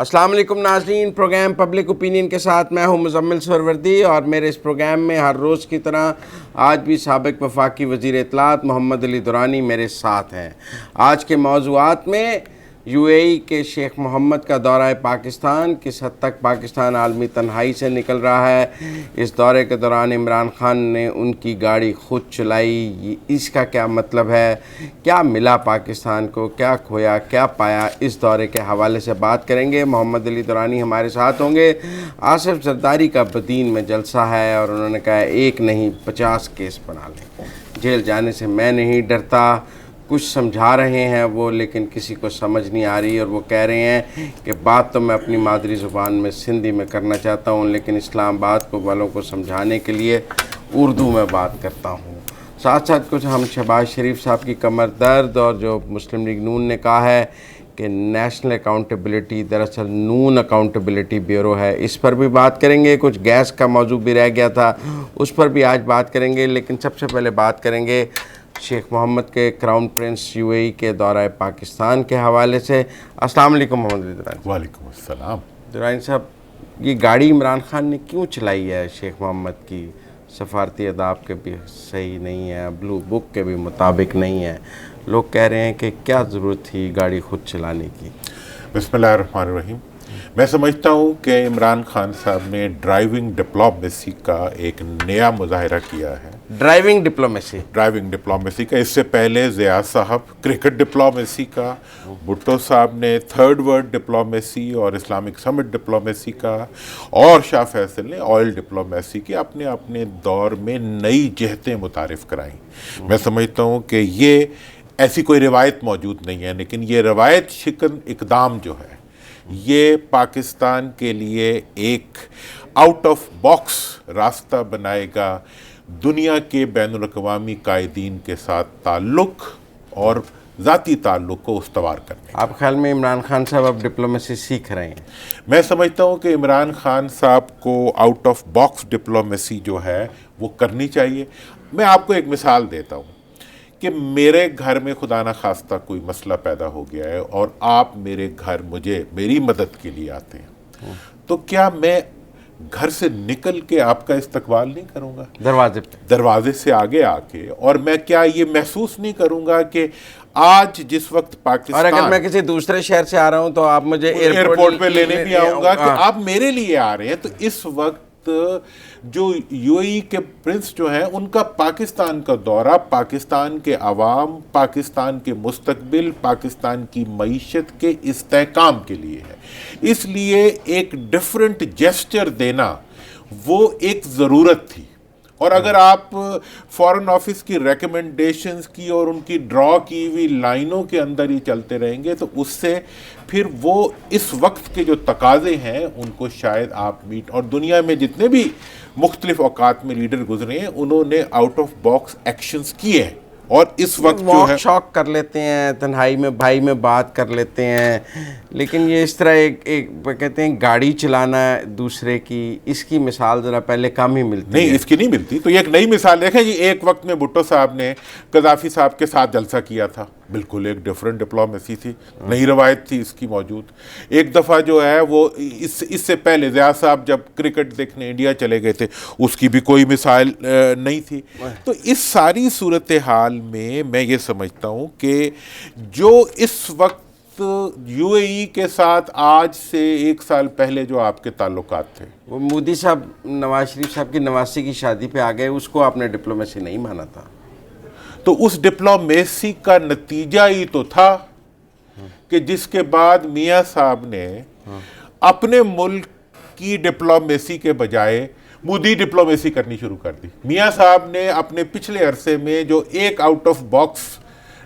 السلام علیکم ناظرین، پروگرام پبلک اوپینین کے ساتھ میں ہوں مزمل سہروردی، اور میرے اس پروگرام میں ہر روز کی طرح آج بھی سابق وفاقی وزیر اطلاعات محمد علی درانی میرے ساتھ ہیں۔ آج کے موضوعات میں یو اے ای کے شیخ محمد کا دورہ پاکستان، کس حد تک پاکستان عالمی تنہائی سے نکل رہا ہے، اس دورے کے دوران عمران خان نے ان کی گاڑی خود چلائی، اس کا کیا مطلب ہے، کیا ملا پاکستان کو، کیا کھویا کیا پایا، اس دورے کے حوالے سے بات کریں گے۔ محمد علی درانی ہمارے ساتھ ہوں گے۔ آصف زرداری کا بدین میں جلسہ ہے اور انہوں نے کہا ایک نہیں 50 کیس بنا لیں، جیل جانے سے میں نہیں ڈرتا۔ کچھ سمجھا رہے ہیں وہ، لیکن کسی کو سمجھ نہیں آ رہی، اور وہ کہہ رہے ہیں کہ بات تو میں اپنی مادری زبان میں سندھی میں کرنا چاہتا ہوں، لیکن اسلام آباد کو والوں کو سمجھانے کے لیے اردو میں بات کرتا ہوں۔ ساتھ ساتھ کچھ ہم شہباز شریف صاحب کی کمر درد، اور جو مسلم لیگ نون نے کہا ہے کہ نیشنل اکاؤنٹیبلٹی دراصل نون اکاؤنٹیبلٹی بیورو ہے، اس پر بھی بات کریں گے۔ کچھ گیس کا موضوع بھی رہ گیا تھا، اس پر بھی آج بات کریں گے، لیکن سب سے پہلے بات کریں گے شیخ محمد کے کراؤن پرنس یو اے ای کے دورہ پاکستان کے حوالے سے۔ السلام علیکم محمد علی درانی۔ وعلیکم السلام۔ درانی صاحب، یہ گاڑی عمران خان نے کیوں چلائی ہے شیخ محمد کی؟ سفارتی آداب کے بھی صحیح نہیں ہے، بلو بک کے بھی مطابق نہیں ہے، لوگ کہہ رہے ہیں کہ کیا ضرورت تھی گاڑی خود چلانے کی؟ بسم اللہ الرحمن الرحیم۔ میں سمجھتا ہوں کہ عمران خان صاحب نے ڈرائیونگ ڈپلومیسی کا ایک نیا مظاہرہ کیا ہے۔ ڈرائیونگ ڈپلومیسی کا، اس سے پہلے ضیاء صاحب کرکٹ ڈپلومیسی کا، بھٹو صاحب نے تھرڈ ورلڈ ڈپلومیسی اور اسلامک سمٹ ڈپلومیسی کا، اور شاہ فیصل نے آئل ڈپلومیسی کی اپنے اپنے دور میں نئی جہتیں متعارف کرائیں۔ میں سمجھتا ہوں کہ یہ ایسی کوئی روایت موجود نہیں ہے، لیکن یہ روایت شکن اقدام جو ہے یہ پاکستان کے لیے ایک آؤٹ آف باکس راستہ بنائے گا دنیا کے بین الاقوامی قائدین کے ساتھ تعلق اور ذاتی تعلق کو استوار کرنے۔ آپ خیال میں عمران خان صاحب اب ڈپلومیسی سیکھ رہے ہیں؟ میں سمجھتا ہوں کہ عمران خان صاحب کو آؤٹ آف باکس ڈپلومیسی جو ہے وہ کرنی چاہیے۔ میں آپ کو ایک مثال دیتا ہوں کہ میرے گھر میں خدا نہ خواستہ کوئی مسئلہ پیدا ہو گیا ہے اور آپ میرے گھر میری مدد کے لیے آتے ہیں، تو کیا میں گھر سے نکل کے آپ کا استقبال نہیں کروں گا دروازے سے آگے آ کے؟ اور میں کیا یہ محسوس نہیں کروں گا کہ آج جس وقت پاکستان، اور اگر میں کسی دوسرے شہر سے آ رہا ہوں تو آپ مجھے ایئرپورٹ پہ لینے بھی آؤں گا کہ آپ میرے لیے آ رہے ہیں؟ تو اس وقت جو یو اے ای کے پرنس جو ہیں ان کا پاکستان کا دورہ پاکستان کے عوام، پاکستان کے مستقبل، پاکستان کی معیشت کے استحکام کے لیے ہے۔ اس لیے ایک ڈیفرنٹ جیسچر دینا وہ ایک ضرورت تھی، اور اگر آپ فارن آفس کی ریکمنڈیشنز کی اور ان کی ڈرا کی ہوئی لائنوں کے اندر ہی چلتے رہیں گے تو اس سے پھر وہ اس وقت کے جو تقاضے ہیں ان کو شاید آپ میٹ، اور دنیا میں جتنے بھی مختلف اوقات میں لیڈر گزرے ہیں انہوں نے آؤٹ آف باکس ایکشنز کیے ہیں، اور اس وقت جو ہے واک شاک کر لیتے ہیں، تنہائی میں بھائی میں بات کر لیتے ہیں، لیکن یہ اس طرح ایک کہتے ہیں گاڑی چلانا دوسرے کی، اس کی مثال ذرا پہلے کم ہی ملتی نہیں، اس کی نہیں ملتی۔ تو یہ ایک نئی مثال دیکھیں جی، ایک وقت میں بھٹو صاحب نے قذافی صاحب کے ساتھ جلسہ کیا تھا، بالکل ایک ڈیفرنٹ ڈپلومیسی تھی، نئی روایت تھی اس کی موجود۔ ایک دفعہ جو ہے وہ اس سے پہلے ضیاء صاحب جب کرکٹ دیکھنے انڈیا چلے گئے تھے، اس کی بھی کوئی مثال نہیں تھی۔ تو اس ساری صورتحال میں میں یہ سمجھتا ہوں کہ جو اس وقت یو اے ای کے ساتھ آج سے 1 سال پہلے جو آپ کے تعلقات تھے، وہ مودی صاحب نواز شریف صاحب کی نواسی کی شادی پہ آ گئے، اس کو آپ نے ڈپلومیسی نہیں مانا تھا، تو اس ڈپلومیسی کا نتیجہ ہی تو تھا کہ جس کے بعد میاں صاحب نے اپنے ملک کی ڈپلومیسی کے بجائے مودی ڈپلومیسی کرنی شروع کر دی۔ میاں صاحب نے اپنے پچھلے عرصے میں جو ایک آؤٹ آف باکس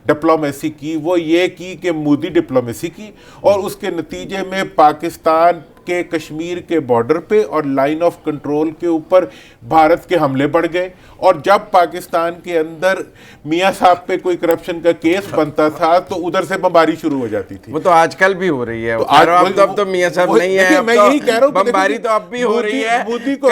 ڈپلومیسی کی وہ یہ کی کہ مودی ڈپلومیسی کی، اور اس کے نتیجے میں پاکستان کہ کشمیر کے بارڈر پہ اور لائن آف کنٹرول کے اوپر بھارت کے حملے بڑھ گئے، اور جب پاکستان کے اندر میاں صاحب پہ کوئی کرپشن کا کیس بنتا تھا تو ادھر سے بمباری شروع ہو جاتی تھی. وہ تو آج کل بھی ہو رہی ہے. اب تو میاں صاحب نہیں ہے، میں یہی کہہ رہا ہوں بمباری تو اب بھی ہو رہی ہے. مودی کو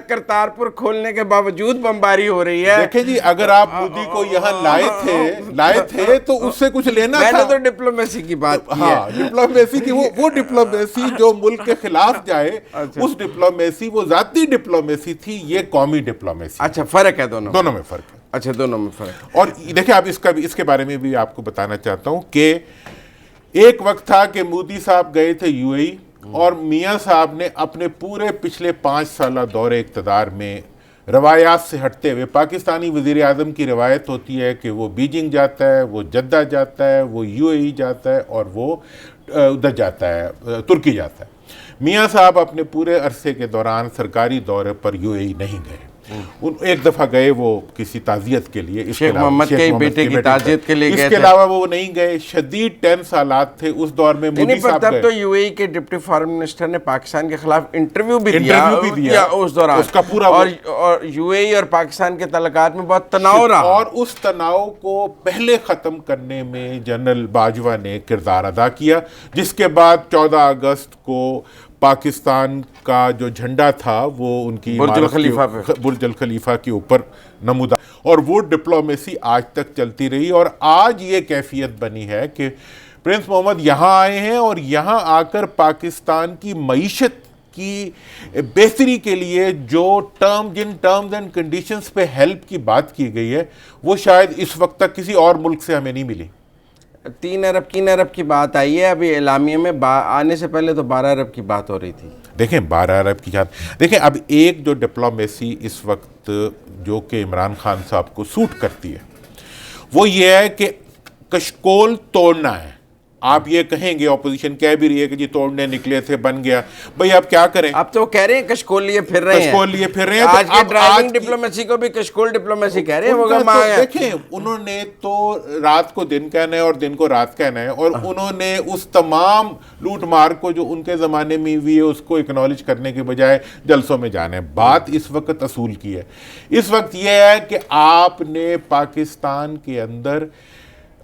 کرتارپور کھولنے کے باوجود بمباری ہو رہی ہے. دیکھیں جی، اگر آپ مودی کو یہاں لائے تھے تو اس سے کچھ لینا تھا. میں نے تو ڈپلومیسی کی بات کی ہے. ہاں، ڈپلومیسی کی وہ ڈپلومیسی جو ملک کے خلاف جائے، اس ڈپلومیسی وہ ذاتی ڈپلومیسی تھی، یہ قومی ڈپلومیسی. اچھا، فرق ہے دونوں میں فرق ہے. اچھا، دونوں میں فرق. اور دیکھیں، اب اس کے بارے میں بھی آپ کو بتانا چاہتا ہوں کہ ایک وقت تھا کہ مودی صاحب گئے تھے یو اے ای، اور میاں صاحب نے اپنے پورے پچھلے 5 سالہ دور اقتدار میں روایات سے ہٹتے ہوئے، پاکستانی وزیر اعظم کی روایت ہوتی ہے کہ وہ بیجنگ جاتا ہے، وہ جدہ جاتا ہے، وہ یو اے ای جاتا ہے، اور وہ ادھر جاتا ہے، ترکی جاتا ہے. میاں صاحب اپنے پورے عرصے کے دوران سرکاری دورے پر یو اے ای نہیں گئے. ایک دفعہ گئے وہ کسی تعزیت کے لیے، شیخ محمد کے بیٹے کی تعزیت کے لیے گئے تھے. اس کے علاوہ وہ نہیں گئے. شدید ٹینس حالات تھے اس دور میں. مودی صاحب تب تو یو اے ای کے ڈپٹی فارن منسٹر نے پاکستان کے خلاف انٹرویو بھی دیا اس دوران، اس کا پورا، اور یو اے ای اور پاکستان کے تعلقات میں بہت تناؤ رہا، اور اس تناؤ کو پہلے ختم کرنے میں جنرل باجوہ نے کردار ادا کیا، جس کے بعد 14 اگست کو پاکستان کا جو جھنڈا تھا وہ ان کی برج الخلیفہ کے اوپر نمودار، اور وہ ڈپلومیسی آج تک چلتی رہی. اور آج یہ کیفیت بنی ہے کہ پرنس محمد یہاں آئے ہیں، اور یہاں آ کر پاکستان کی معیشت کی بہتری کے لیے جو جن ٹرمز اینڈ کنڈیشنز پہ ہیلپ کی بات کی گئی ہے، وہ شاید اس وقت تک کسی اور ملک سے ہمیں نہیں ملی. 3 ارب کی بات آئی ہے ابھی اعلامیے میں، آنے سے پہلے تو 12 ارب کی بات ہو رہی تھی. دیکھیں 12 ارب کی بات، دیکھیں اب ایک جو ڈپلومیسی اس وقت جو کہ عمران خان صاحب کو سوٹ کرتی ہے، وہ یہ ہے کہ کشکول توڑنا ہے. آپ یہ کہیں گے، اپوزیشن کہہ بھی رہی ہے کہ جی توڑنے نکلے تھے، بن گیا. بھئی آپ کیا کریں؟ اب تو وہ کہہ رہے ہیں کشکول لیے پھر رہے ہیں. آج کی ڈرائیونگ ڈپلومیسی کو بھی کشکول ڈپلومیسی کہہ رہے ہیں. دیکھیں انہوں نے تو رات کو دن کہنا ہے اور دن کو رات کہنا ہے، اور انہوں نے اس تمام لوٹ مار کو جو ان کے زمانے میں ہوئی ہے اس کو اکنالج کرنے کے بجائے جلسوں میں جانا ہے. بات اس وقت اصول کی ہے. اس وقت یہ ہے کہ آپ نے پاکستان کے اندر،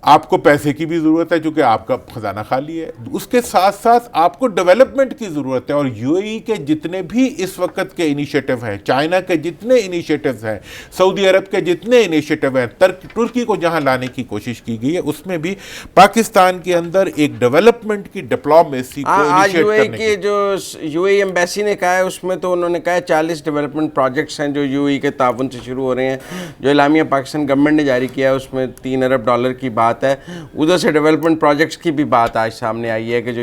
آپ کو پیسے کی بھی ضرورت ہے چونکہ آپ کا خزانہ خالی ہے، اس کے ساتھ ساتھ آپ کو ڈیولپمنٹ کی ضرورت ہے. اور یو اے ای کے جتنے بھی اس وقت کے انیشیٹو ہیں، چائنا کے جتنے انیشیٹوز ہیں، سعودی عرب کے جتنے انیشیٹو ہیں، ترکی کو جہاں لانے کی کوشش کی گئی ہے، اس میں بھی پاکستان کے اندر ایک ڈیولپمنٹ کی ڈپلومیسی کو انیشیٹ کرنے کی. جو یو اے ای ایمبیسی نے کہا ہے، اس میں تو انہوں نے کہا ہے 40 ڈیولپمنٹ پروجیکٹس ہیں جو یو اے ای کے تعاون سے شروع ہو رہے ہیں. جو اعلامیہ پاکستان گورنمنٹ نے جاری کیا ہے اس میں $3 ارب کی بات ہے. ادھر سے ڈیولپمنٹ پروجیکٹس کی بھی بات آج سامنے آئی ہے کہ جو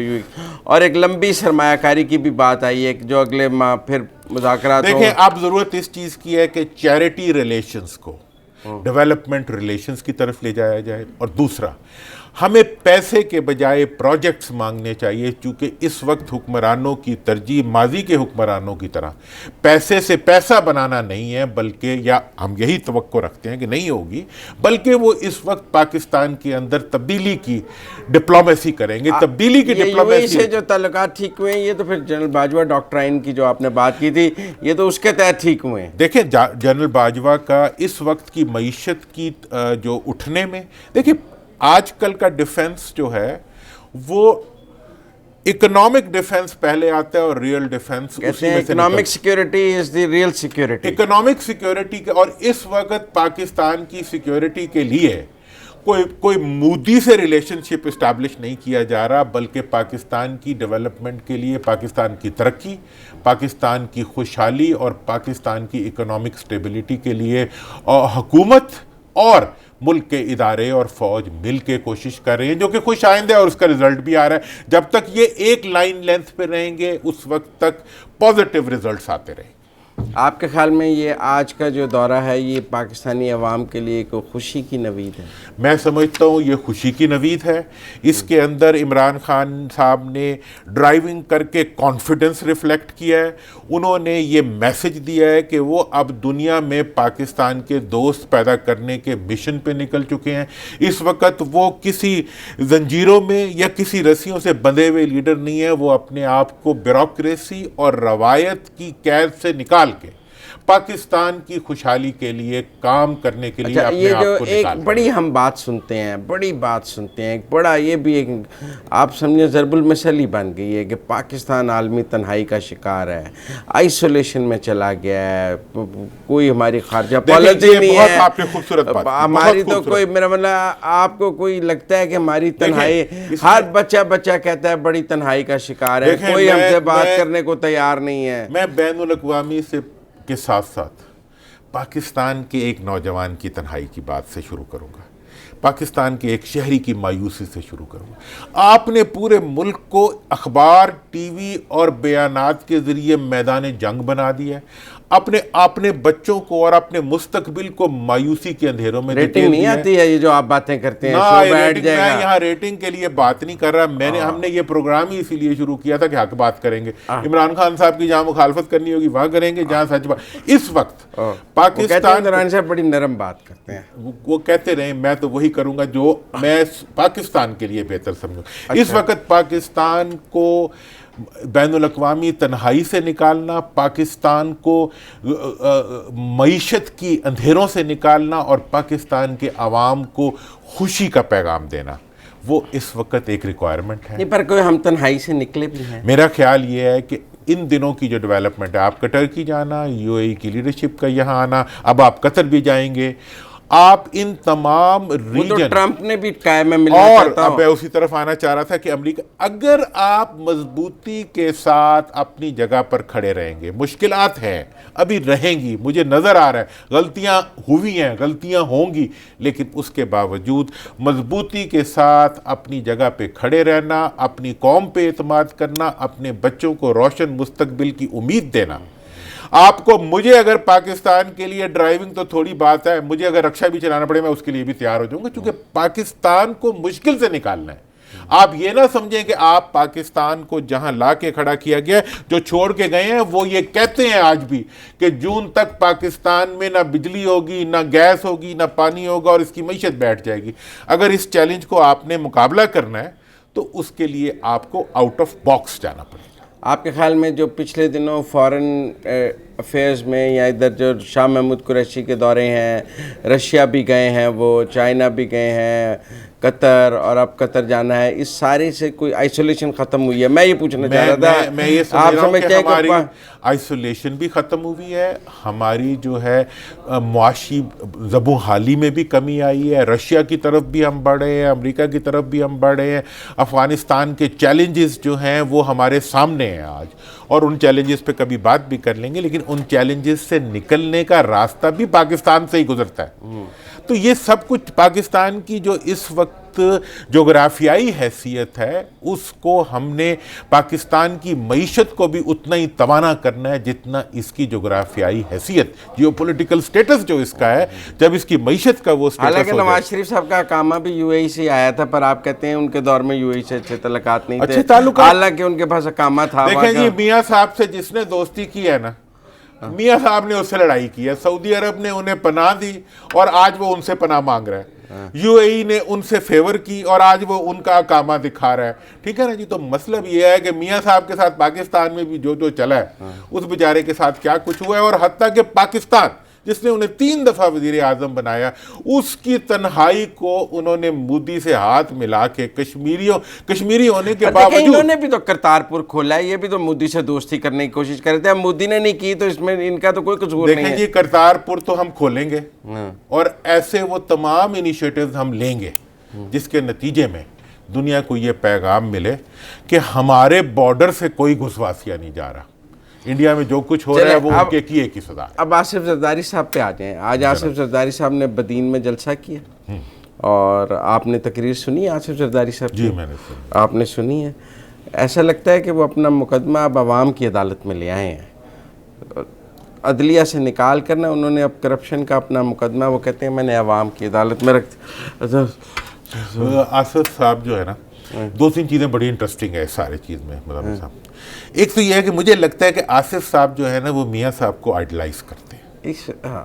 اور ایک لمبی سرمایہ کاری کی بھی بات آئی ہے کہ جو اگلے ماہ پھر مذاکرات. دیکھیں اب ضرورت اس چیز کی ہے کہ چیریٹی ریلیشنز کو ڈیولپمنٹ ریلیشنز کی طرف لے جایا جائے. اور دوسرا، ہمیں پیسے کے بجائے پروجیکٹس مانگنے چاہیے، چونکہ اس وقت حکمرانوں کی ترجیح ماضی کے حکمرانوں کی طرح پیسے سے پیسہ بنانا نہیں ہے، بلکہ، یا ہم یہی توقع رکھتے ہیں کہ نہیں ہوگی، بلکہ وہ اس وقت پاکستان کے اندر تبدیلی کی ڈپلومیسی کریں گے. تبدیلی کی ڈپلومیسی سے جو تعلقات ٹھیک ہوئے ہیں، یہ تو پھر جنرل باجوہ ڈاکٹرائن کی جو آپ نے بات کی تھی، یہ تو اس کے تحت ٹھیک ہوئے ہیں. دیکھیں جنرل باجوہ کا اس وقت کی معیشت کی جو اٹھنے میں، دیکھیں آج کل کا ڈیفنس جو ہے وہ اکنامک ڈیفنس پہلے آتا ہے اور ریئل ڈیفنس اسی میں سے economic security is the real security. Economic security کے، اور اس وقت پاکستان کی سیکیورٹی کے لیے کوئی مودی سے ریلیشن شپ اسٹیبلش نہیں کیا جا رہا، بلکہ پاکستان کی ڈیولپمنٹ کے لیے، پاکستان کی ترقی، پاکستان کی خوشحالی اور پاکستان کی اکنامک سٹیبلٹی کے لیے حکومت اور ملک کے ادارے اور فوج مل کے کوشش کر رہے ہیں، جو کہ خوش آئند ہے اور اس کا رزلٹ بھی آ رہا ہے. جب تک یہ ایک لائن لینتھ پہ رہیں گے اس وقت تک پازیٹیو رزلٹس آتے رہیں. آپ کے خیال میں یہ آج کا جو دورہ ہے یہ پاکستانی عوام کے لیے کوئی خوشی کی نوید ہے؟ میں سمجھتا ہوں یہ خوشی کی نوید ہے. اس کے اندر عمران خان صاحب نے ڈرائیونگ کر کے کانفیڈنس ریفلیکٹ کیا ہے. انہوں نے یہ میسج دیا ہے کہ وہ اب دنیا میں پاکستان کے دوست پیدا کرنے کے مشن پہ نکل چکے ہیں. اس وقت وہ کسی زنجیروں میں یا کسی رسیوں سے بندھے ہوئے لیڈر نہیں ہے. وہ اپنے آپ کو بیوروکریسی اور روایت کی قید سے نکال کے پاکستان کی خوشحالی کے لیے کام کرنے کے لیے اپنے آپ کو ایک بڑی ہم بات سنتے ہیں، ایک بڑا یہ بھی ایک آپ سمجھیں ضرب المثل ہی بن گئی ہے کہ پاکستان عالمی تنہائی کا شکار ہے، آئسولیشن میں چلا گیا ہے، کوئی ہماری خارجہ پالیسی نہیں ہے. آپ نے خوبصورت بات ہماری تو کوئی میرا مطلب آپ کو کوئی لگتا ہے کہ ہماری تنہائی، ہر بچہ کہتا ہے بڑی تنہائی کا شکار ہے، کوئی ہم سے بات کرنے کو تیار نہیں ہے. میں بین الاقوامی سے کے ساتھ ساتھ پاکستان کے ایک نوجوان کی تنہائی کی بات سے شروع کروں گا. پاکستان کے ایک شہری کی مایوسی سے شروع کروں گا. آپ نے پورے ملک کو اخبار، ٹی وی اور بیانات کے ذریعے میدان جنگ بنا دیا ہے. اپنے بچوں کو اور اپنے مستقبل کو مایوسی کے اندھیروں میں ریٹنگ نہیں آتی ہے یہ جو آپ باتیں کرتے ہیں. میں یہاں ریٹنگ کے لیے بات نہیں کر رہا. ہم نے یہ پروگرام ہی اسی لیے شروع کیا تھا کہ حق بات کریں گے. عمران خان صاحب کی جہاں مخالفت کرنی ہوگی وہاں کریں گے، جہاں سچ بات. اس وقت پاکستان سے بڑی نرم بات کرتے ہیں. وہ کہتے رہے، میں تو وہی کروں گا جو میں پاکستان کے لیے بہتر سمجھوں. اس وقت پاکستان کو بین الاقوامی تنہائی سے نکالنا، پاکستان کو معیشت کی اندھیروں سے نکالنا اور پاکستان کے عوام کو خوشی کا پیغام دینا، وہ اس وقت ایک ریکوائرمنٹ ہے. نہیں پر کوئی ہم تنہائی سے نکلے بھی ہیں. میرا خیال یہ ہے کہ ان دنوں کی جو ڈیولپمنٹ ہے، آپ کا ٹرکی جانا، یو اے ای کی لیڈرشپ کا یہاں آنا، اب آپ قطر بھی جائیں گے، آپ ان تمام ریجن، ٹرمپ نے بھی کہا میں ملنا اور چاہتا ہوں. اب میں اسی طرف آنا چاہ رہا تھا کہ امریکہ، اگر آپ مضبوطی کے ساتھ اپنی جگہ پر کھڑے رہیں گے، مشکلات ہیں ابھی رہیں گی، مجھے نظر آ رہا ہے غلطیاں ہوئی ہیں، غلطیاں ہوں گی، لیکن اس کے باوجود مضبوطی کے ساتھ اپنی جگہ پہ کھڑے رہنا، اپنی قوم پہ اعتماد کرنا، اپنے بچوں کو روشن مستقبل کی امید دینا. آپ کو، مجھے اگر پاکستان کے لیے ڈرائیونگ تو تھوڑی بات ہے، مجھے اگر رکشہ بھی چلانا پڑے میں اس کے لیے بھی تیار ہو جاؤں گا، کیونکہ پاکستان کو مشکل سے نکالنا ہے. آپ یہ نہ سمجھیں کہ آپ پاکستان کو جہاں لا کے کھڑا کیا گیا ہے، جو چھوڑ کے گئے ہیں وہ یہ کہتے ہیں آج بھی کہ جون تک پاکستان میں نہ بجلی ہوگی، نہ گیس ہوگی، نہ پانی ہوگا اور اس کی معیشت بیٹھ جائے گی. اگر اس چیلنج کو آپ نے مقابلہ کرنا ہے تو اس کے لیے آپ کو آؤٹ آف باکس جانا پڑے گا. آپ کے خیال میں جو پچھلے دنوں فارن افیئرز میں یا ادھر جو شاہ محمود قریشی کے دورے ہیں، رشیا بھی گئے ہیں، وہ چائنا بھی گئے ہیں، قطر، اور اب قطر جانا ہے، اس سارے سے کوئی آئسولیشن ختم ہوئی ہے؟ میں یہ پوچھنا چاہ رہا تھا. میں یہ سمجھ رہا ہوں کہ ہماری آئسولیشن بھی ختم ہوئی ہے، ہماری جو ہے معاشی زبوں حالی میں بھی کمی آئی ہے، رشیا کی طرف بھی ہم بڑھ رہے ہیں، امریکہ کی طرف بھی ہم بڑھ رہے ہیں. افغانستان کے چیلنجز جو ہیں وہ ہمارے سامنے ہیں آج، اور ان چیلنجز پہ کبھی بات بھی کر لیں گے، لیکن ان چیلنجز سے نکلنے کا راستہ بھی پاکستان سے ہی گزرتا ہے. تو یہ سب کچھ پاکستان کی جو اس وقت جغرافیائی حیثیت ہے، اس کو ہم نے پاکستان کی معیشت کو بھی اتنا ہی توانا کرنا ہے جتنا اس کی جغرافیائی حیثیت، جیو پولیٹیکل سٹیٹس جو اس کا ہے، جب اس کی معیشت کا وہ سٹیٹس. حالانکہ نواز شریف صاحب کا اقامہ بھی یو اے ای سے آیا تھا، پر آپ کہتے ہیں ان کے دور میں یو اے ای سے اچھے تعلقات نہیں تھے، حالانکہ ان کے پاس اقامہ تھا. دیکھیں جی، میاں صاحب سے جس نے دوستی کی ہے نا، میاں صاحب نے اس سے لڑائی کی ہے. سعودی عرب نے انہیں پناہ دی اور آج وہ ان سے پناہ مانگ رہا ہے. یو اے ای نے ان سے فیور کی اور آج وہ ان کا اقامہ دکھا رہا ہے. ٹھیک ہے نا جی. تو مطلب یہ ہے کہ میاں صاحب کے ساتھ پاکستان میں بھی جو چلا ہے، اس بیچارے کے ساتھ کیا کچھ ہوا ہے، اور حتیٰ کہ پاکستان جس نے انہیں 3 دفعہ وزیر اعظم بنایا، اس کی تنہائی کو انہوں نے مودی سے ہاتھ ملا کے کشمیری ہونے کے باوجود، انہوں نے بھی تو کرتارپور کھولا ہے، یہ بھی تو مودی سے دوستی کرنے کی کوشش کر رہے تھے. مودی نے نہیں کی تو اس میں ان کا تو کوئی قصور نہیں ہے. دیکھیں جی، کرتارپور تو ہم کھولیں گے اور ایسے وہ تمام انیشیٹیوز ہم لیں گے جس کے نتیجے میں دنیا کو یہ پیغام ملے کہ ہمارے بارڈر سے کوئی گھسواسیہ نہیں جا رہا. انڈیا میں جو کچھ ہو رہا ہے وہ ان کے کیے کی سزا ہے. اب آصف زرداری صاحب پہ آ جائیں. آج آصف زرداری صاحب نے بدین میں جلسہ کیا اور آپ نے تقریر سنی آصف زرداری صاحب کی؟ جی میں نے سنی. آپ نے سنی ہے. ایسا لگتا ہے کہ وہ اپنا مقدمہ اب عوام کی عدالت میں لے آئے ہیں. عدلیہ سے نکال کرنا انہوں نے اب کرپشن کا اپنا مقدمہ وہ کہتے ہیں میں نے عوام کی عدالت میں رکھ آصف صاحب جو ہے نا دو تین چیزیں بڑی انٹرسٹنگ ہے اس سارے چیز میں مدام صاحب. ایک تو یہ ہے کہ مجھے لگتا ہے کہ آصف صاحب جو ہے نا وہ میاں صاحب کو آئیڈلائز کرتے ہیں. ہاں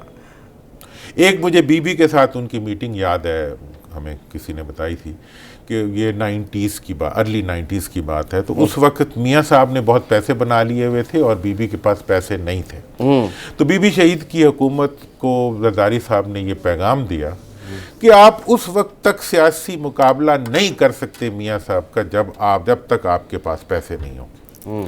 ایک مجھے بی بی کے ساتھ ان کی میٹنگ یاد ہے, ہمیں کسی نے بتائی تھی کہ یہ 90s کی بات, ارلی 90s کی بات ہے, تو اس وقت میاں صاحب نے بہت پیسے بنا لیے ہوئے تھے اور بی بی کے پاس پیسے نہیں تھے. تو بی بی شہید کی حکومت کو زرداری صاحب نے یہ پیغام دیا کہ آپ اس وقت تک سیاسی مقابلہ نہیں کر سکتے میاں صاحب کا جب تک آپ کے پاس پیسے نہیں ہوں.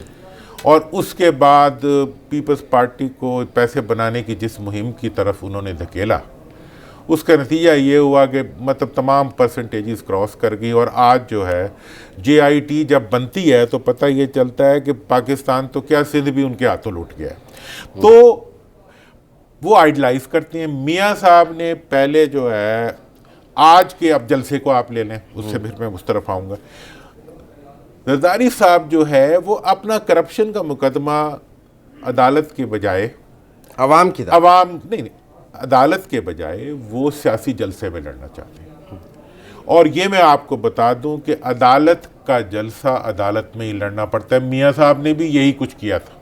اور اس کے بعد پیپلز پارٹی کو پیسے بنانے کی جس مہم کی طرف انہوں نے دھکیلا, اس کا نتیجہ یہ ہوا کہ مطلب تمام پرسنٹیجز کراس کر گئی, اور آج جو ہے جے آئی ٹی جب بنتی ہے تو پتہ یہ چلتا ہے کہ پاکستان تو کیا سندھ بھی ان کے ہاتھوں لوٹ گیا ہے. تو وہ آئیڈلائز کرتے ہیں. میاں صاحب نے پہلے جو ہے آج کے اب جلسے کو آپ لے لیں, اس سے پھر میں اس طرف آؤں گا. زرداری صاحب جو ہے وہ اپنا کرپشن کا مقدمہ عدالت کے بجائے عدالت کے بجائے وہ سیاسی جلسے میں لڑنا چاہتے ہیں. اور یہ میں آپ کو بتا دوں کہ عدالت کا جلسہ عدالت میں ہی لڑنا پڑتا ہے. میاں صاحب نے بھی یہی کچھ کیا تھا.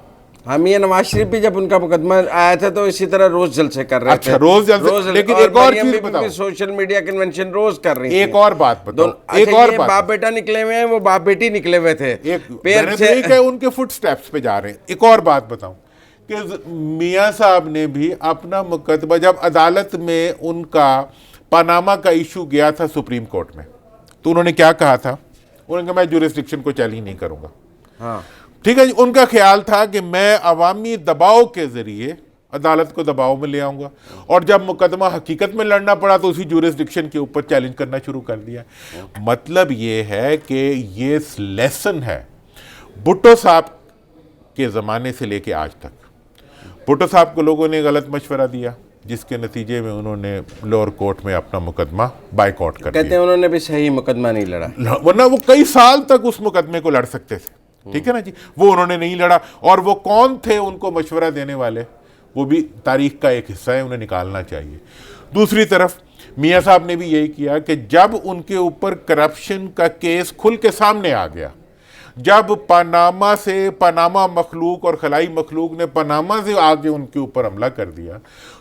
ہاں میاں نواز شریف بھی جب ان کا مقدمہ آیا تھا تو اسی طرح روز جلسے کر رہے تھے. اچھا روز جلسے, لیکن ایک اور چیز بتاؤ, سوشل میڈیا کنونشن روز کر رہی ہیں. ایک اور بات بتاؤ, ایک اور باپ بیٹا نکلے ہوئے ہیں, وہ باپ بیٹی نکلے ہوئے تھے, ان کے فٹ سٹیپس پہ جا رہے ہیں. ایک اور بات بتاؤں کہ میاں صاحب نے بھی اپنا مقدمہ جب عدالت میں ان کا پاناما کا ایشو گیا تھا سپریم کورٹ میں, تو انہوں نے کیا کہا تھا؟ انہوں نے کہا میں جورسڈکشن کو چیلنج نہیں کروں گا. ہاں ٹھیک ہے جی. ان کا خیال تھا کہ میں عوامی دباؤ کے ذریعے عدالت کو دباؤ میں لے آؤں گا, اور جب مقدمہ حقیقت میں لڑنا پڑا تو اسی جورسڈکشن کے اوپر چیلنج کرنا شروع کر دیا. مطلب یہ ہے کہ یہ لیسن ہے بھٹو صاحب کے زمانے سے لے کے آج تک. بھٹو صاحب کو لوگوں نے غلط مشورہ دیا, جس کے نتیجے میں انہوں نے لوور کورٹ میں اپنا مقدمہ بائیک آؤٹ کر دیا. کہتے ہیں انہوں نے بھی صحیح مقدمہ نہیں لڑا, ورنہ وہ کئی سال تک اس مقدمے کو لڑ سکتے تھے. ٹھیک ہے نا جی. وہ انہوں نے نہیں لڑا, اور وہ کون تھے ان کو مشورہ دینے والے, وہ بھی تاریخ کا ایک حصہ ہے, انہیں نکالنا چاہیے. دوسری طرف میاں صاحب نے بھی یہی کیا کہ جب ان کے اوپر کرپشن کا کیس کھل کے سامنے آ گیا, جب پاناما مخلوق اور خلائی مخلوق نے پاناما سے آگے ان کے اوپر حملہ کر دیا,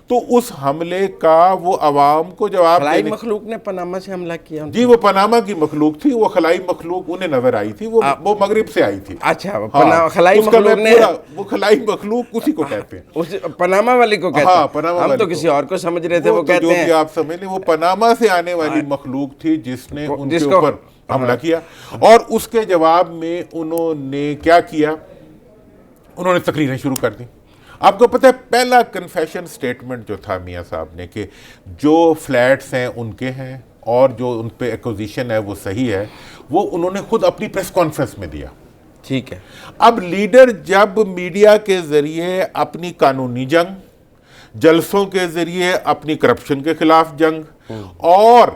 تو اس حملے کا وہ عوام کو جواب خلائی مخلوق نے پاناما سے حملہ کیا؟ جی وہ پاناما کی مخلوق تھی, وہ خلائی مخلوق انہیں نظر آئی تھی, وہ مغرب سے آئی تھی. اچھا خلائی مخلوق نے, وہ خلائی مخلوق اسی کو کہتے ہیں, پاناما والی کو کہتے ہیں. ہم تو کسی اور کو سمجھ رہے تھے. وہ کہتے ہیں جو آپ سمجھ لیں وہ پاناما سے آنے والی مخلوق تھی جس نے ان کے اوپر حملہ کیا. اور اس کے جواب میں انہوں نے کیا کیا, انہوں نے تقریریں شروع کر دی. آپ کو پتہ ہے پہلا کنفیشن سٹیٹمنٹ جو تھا میاں صاحب نے کہ جو فلیٹس ہیں ان کے ہیں اور جو ان پہ ایکوزیشن ہے وہ صحیح ہے, وہ انہوں نے خود اپنی پریس کانفرنس میں دیا. ٹھیک ہے. اب لیڈر جب میڈیا کے ذریعے اپنی قانونی جنگ, جلسوں کے ذریعے اپنی کرپشن کے خلاف جنگ, اور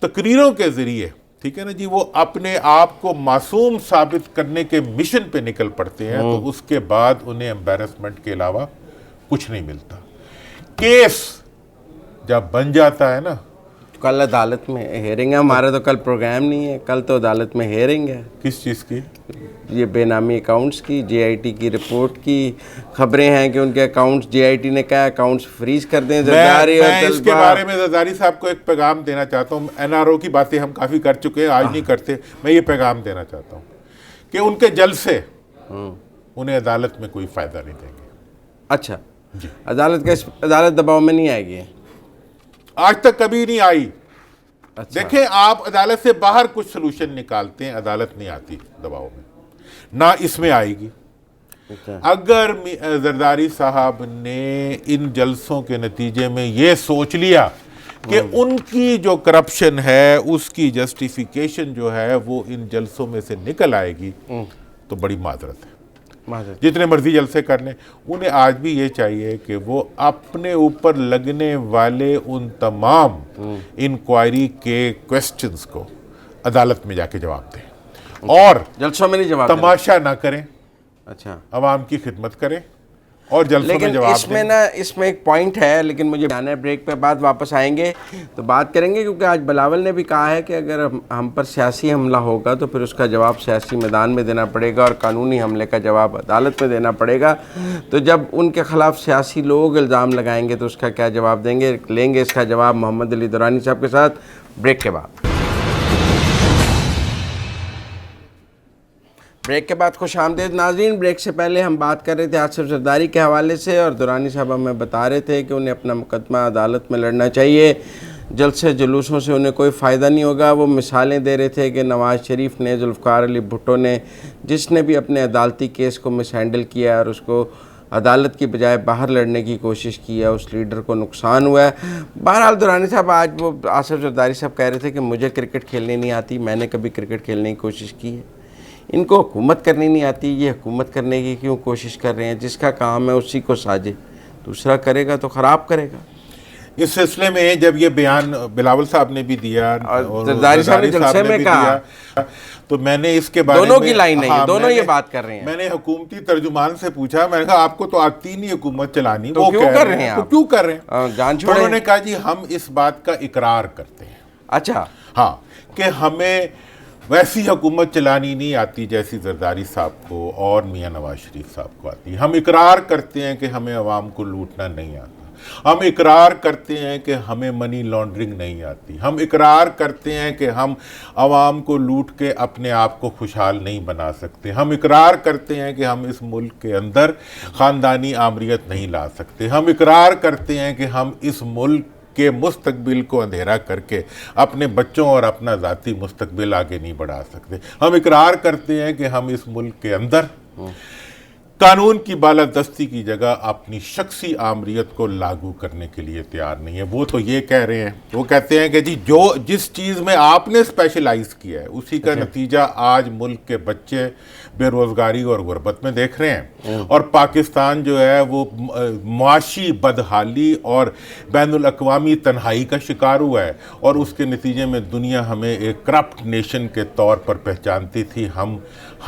تقریروں کے ذریعے, ٹھیک ہے نا جی, وہ اپنے آپ کو معصوم ثابت کرنے کے مشن پہ نکل پڑتے ہیں, تو اس کے بعد انہیں امبیرسمنٹ کے علاوہ کچھ نہیں ملتا. کیس جب بن جاتا ہے نا, کل عدالت میں ہیئرنگ ہے. ہمارا تو کل پروگرام نہیں ہے, کل تو عدالت میں ہیئرنگ ہے. کس چیز کی؟ یہ بے نامی اکاؤنٹس کی, جے آئی ٹی کی رپورٹ کی. خبریں ہیں کہ ان کے اکاؤنٹس, جے آئی ٹی نے کہا اکاؤنٹس فریز کر دیں. میں اس کے بارے میں زرداری صاحب کو ایک پیغام دینا چاہتا ہوں. این آر او کی باتیں ہم کافی کر چکے ہیں, آج نہیں کرتے. میں یہ پیغام دینا چاہتا ہوں کہ ان کے جلسے انہیں عدالت میں کوئی فائدہ نہیں دیں گے. اچھا جی. عدالت دباؤ میں نہیں آئے گی, آج تک کبھی نہیں آئی. دیکھیں آپ عدالت سے باہر کچھ سلوشن نکالتے ہیں, عدالت نہیں آتی دباؤ میں, نہ اس میں آئے گی. اگر زرداری صاحب نے ان جلسوں کے نتیجے میں یہ سوچ لیا کہ ان کی جو کرپشن ہے اس کی جسٹیفیکیشن جو ہے وہ ان جلسوں میں سے نکل آئے گی, تو بڑی معذرت ہے. جتنے مرضی جلسے کر لیں, انہیں آج بھی یہ چاہیے کہ وہ اپنے اوپر لگنے والے ان تمام انکوائری کے کوسچنز کو عدالت میں جا کے جواب دیں, اور جلسوں میں نہیں جواب تماشا نہ کریں. اچھا, عوام کی خدمت کریں, اور جلسوں میں لیکن جواب اس میں نا اس میں ایک پوائنٹ ہے، لیکن مجھے جانا ہے بریک پہ، بعد واپس آئیں گے تو بات کریں گے، کیونکہ آج بلاول نے بھی کہا ہے کہ اگر ہم پر سیاسی حملہ ہوگا تو پھر اس کا جواب سیاسی میدان میں دینا پڑے گا اور قانونی حملے کا جواب عدالت میں دینا پڑے گا. تو جب ان کے خلاف سیاسی لوگ الزام لگائیں گے تو اس کا کیا جواب دیں گے؟ لیں گے اس کا جواب محمد علی دورانی صاحب کے ساتھ بریک کے بعد. بریک کے بعد خوش آمدید ناظرین. بریک سے پہلے ہم بات کر رہے تھے آصف زرداری کے حوالے سے، اور دورانی صاحب ہمیں بتا رہے تھے کہ انہیں اپنا مقدمہ عدالت میں لڑنا چاہیے، جلسے جلوسوں سے انہیں کوئی فائدہ نہیں ہوگا. وہ مثالیں دے رہے تھے کہ نواز شریف نے، ذوالفقار علی بھٹو نے، جس نے بھی اپنے عدالتی کیس کو مس ہینڈل کیا اور اس کو عدالت کی بجائے باہر لڑنے کی کوشش کی ہے، اس لیڈر کو نقصان ہوا ہے. بہرحال دورانی صاحب آج وہ آصف زرداری صاحب کہہ رہے تھے کہ مجھے کرکٹ کھیلنے نہیں آتی، میں نے کبھی کرکٹ کھیلنے کی کوشش کی ہے. ان کو حکومت کرنی نہیں آتی، یہ حکومت کرنے کی کیوں کوشش کر رہے ہیں؟ جس کا کام ہے اسی کو ساجے، دوسرا کرے گا تو خراب کرے گا. اس سلسلے میں جب یہ بیان بلاول صاحب نے بھی دیا اور زرداری صاحب نے جلسے میں کہا، تو میں نے اس کے بارے میں دونوں کی لائن ہے، دونوں یہ بات کر رہے ہیں. میں نے حکومتی ترجمان سے پوچھا، میں نے کہا آپ کو تو آتی نہیں حکومت چلانی، تو کیوں کر رہے ہیں؟ تو کیوں کر رہے ہیں؟ جان چھوڑیں. انہوں نے کہا جی ہم اس بات کا اقرار کرتے ہیں. اچھا. ہاں، کہ ہمیں ویسی حکومت چلانی نہیں آتی جیسی زرداری صاحب کو اور میاں نواز شریف صاحب کو آتی. ہم اقرار کرتے ہیں کہ ہمیں عوام کو لوٹنا نہیں آتا. ہم اقرار کرتے ہیں کہ ہمیں منی لانڈرنگ نہیں آتی. ہم اقرار کرتے ہیں کہ ہم عوام کو لوٹ کے اپنے آپ کو خوشحال نہیں بنا سکتے. ہم اقرار کرتے ہیں کہ ہم اس ملک کے اندر خاندانی آمریت نہیں لا سکتے. ہم اقرار کرتے ہیں کہ ہم اس ملک کے مستقبل کو اندھیرا کر کے اپنے بچوں اور اپنا ذاتی مستقبل آگے نہیں بڑھا سکتے. ہم اقرار کرتے ہیں کہ ہم اس ملک کے اندر قانون کی بالادستی کی جگہ اپنی شخصی آمریت کو لاگو کرنے کے لیے تیار نہیں ہے. وہ تو یہ کہہ رہے ہیں، وہ کہتے ہیں کہ جی جس چیز میں آپ نے اسپیشلائز کیا ہے اسی کا نتیجہ آج ملک کے بچے بے روزگاری اور غربت میں دیکھ رہے ہیں، اور پاکستان جو ہے وہ معاشی بدحالی اور بین الاقوامی تنہائی کا شکار ہوا ہے، اور اس کے نتیجے میں دنیا ہمیں ایک کرپٹ نیشن کے طور پر پہچانتی تھی.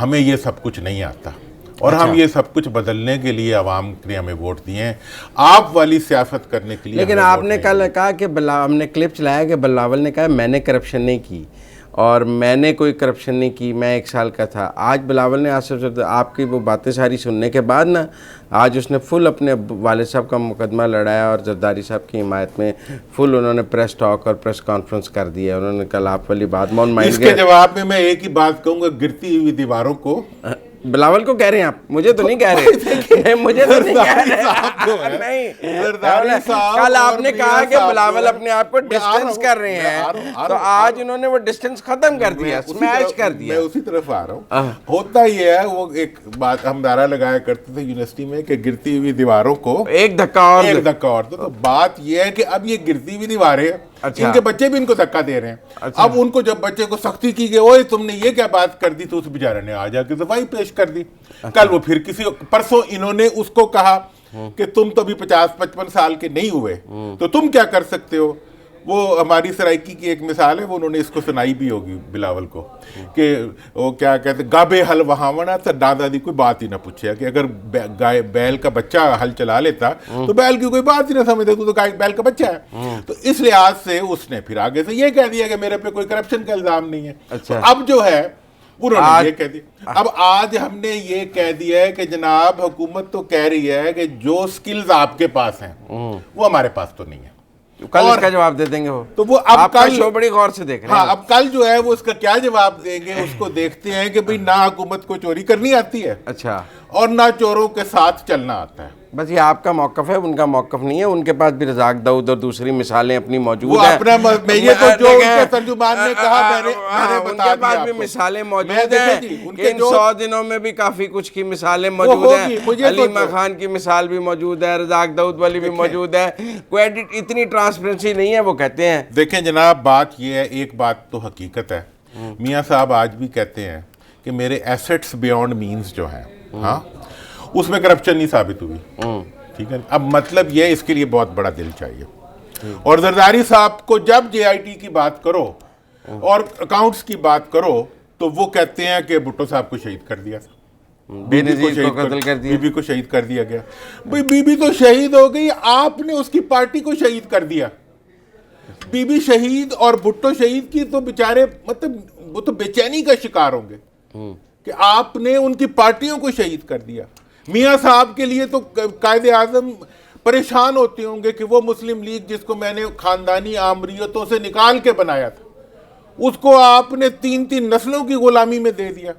ہمیں یہ سب کچھ نہیں آتا، اور ہم یہ سب کچھ بدلنے کے لیے عوام نے ہمیں ووٹ دیے ہیں، آپ والی سیاست کرنے کے لیے. لیکن آپ نے کل کہا کہ ہم نے کلپ چلایا کہ بلاول نے کہا میں نے کرپشن نہیں کی، اور میں نے کوئی کرپشن نہیں کی، میں 1 سال کا تھا. آج بلاول نے آصف زرداری آپ کی وہ باتیں ساری سننے کے بعد نا، آج اس نے فل اپنے والد صاحب کا مقدمہ لڑایا اور زرداری صاحب کی حمایت میں فل انہوں نے پریس ٹاک اور پریس کانفرنس کر دیا. انہوں نے کل آپ والی بات مون مائنڈ اس کے جواب میں ایک ہی بات کہوں گا، گرتی ہوئی دیواروں کو. بلاول کو کہہ رہے ہیں آپ، مجھے تو نہیں کہہ رہے، مجھے تو نہیں کہہ رہے. نہیں، کل آپ نے کہا کہ بلاول اپنے آپ کو ڈسٹنس کر رہے ہیں، تو آج انہوں نے وہ ڈسٹنس ختم کر دیا، سمیش کر دیا. میں اسی طرف آ رہا ہوں. ہوتا یہ ہے، وہ ایک بات ہم نعرہ لگایا کرتے تھے یونیورسٹی میں کہ گرتی ہوئی دیواروں کو ایک دھکا اور. تو بات یہ ہے کہ اب یہ گرتی ہوئی دیواریں ان کے بچے بھی ان کو دھکا دے رہے ہیں. اب ان کو جب بچے کو سختی کی گئی، اوئے تم نے یہ کیا بات کر دی، تو اس بیچارے نے آ جا کے دفاعی پیش کر دی. کل وہ پھر پرسوں انہوں نے اس کو کہا کہ تم تو ابھی 50-55 سال کے نہیں ہوئے تو تم کیا کر سکتے ہو. وہ ہماری سرائکی کی ایک مثال ہے، وہ انہوں نے اس کو سنائی بھی ہوگی بلاول کو، کہ وہ کیا کہتے ہیں، گابے حل وہاونا تھا دادا دی کوئی بات ہی نہ پوچھے، کہ اگر بیل کا بچہ حل چلا لیتا تو بیل کی کوئی بات ہی نہ سمجھتے، تو بیل کا بچہ ہے. تو اس لحاظ سے اس نے پھر آگے سے یہ کہہ دیا کہ میرے پہ کوئی کرپشن کا الزام نہیں ہے. اب جو ہے انہوں نے یہ کہہ دیا. اب آج ہم نے یہ کہہ دیا ہے کہ جناب حکومت تو کہہ رہی ہے کہ جو سکلز آپ کے پاس ہیں وہ ہمارے پاس تو نہیں ہے. کل اس کا جواب دے دیں گے وہ، تو وہ اب کل شو بڑی غور سے دیکھ رہے ہیں. ہاں، اب کل جو ہے وہ اس کا کیا جواب دیں گے اس کو دیکھتے ہیں کہ بھئی نہ حکومت کو چوری کرنی آتی ہے، اچھا، اور نہ چوروں کے ساتھ چلنا آتا ہے. بس یہ آپ کا موقف ہے، ان کا موقف نہیں ہے. ان کے پاس بھی رزاق داؤد اور دوسری مثالیں اپنی موجود ہیں. وہ اپنا یہ تو جو ان کے ترجمان نے کہا میں نے بتا دیا. ان کے پاس بھی مثالیں موجود ہیں کہ ان 100 دنوں میں بھی کافی کچھ کی مثالیں موجود ہیں. علیمہ خان کی مثال بھی موجود ہے، رزاق داؤد والی بھی موجود ہے. کوئی اتنی ٹرانسپیرنسی نہیں ہے، وہ کہتے ہیں. دیکھیں جناب، بات یہ ہے، ایک بات تو حقیقت ہے، میاں صاحب آج بھی کہتے ہیں کہ میرے ایسٹس بیونڈ مینز جو ہیں، ہاں اس میں کرپشن نہیں ثابت ہوئی. ٹھیک ہے، اب مطلب یہ اس کے لیے بہت بڑا دل چاہیے. اور زرداری صاحب کو جب جے آئی ٹی کی بات کرو اور اکاؤنٹس کی بات کرو تو وہ کہتے ہیں کہ بھٹو صاحب کو شہید کر دیا تھا. بے نظیر کو قتل کر دیا، بی بی کو شہید کر دیا گیا. بھئی بی بی تو شہید ہو گئی, آپ نے اس کی پارٹی کو شہید کر دیا. بی بی شہید اور بھٹو شہید کی تو بیچارے مطلب وہ تو بے چینی کا شکار ہوں گے کہ آپ نے ان کی پارٹیوں کو شہید کر دیا. میاں صاحب کے لیے تو قائد اعظم پریشان ہوتے ہوں گے کہ وہ مسلم لیگ جس کو میں نے خاندانی آمریتوں سے نکال کے بنایا تھا, اس کو آپ نے 3 نسلوں کی غلامی میں دے دیا.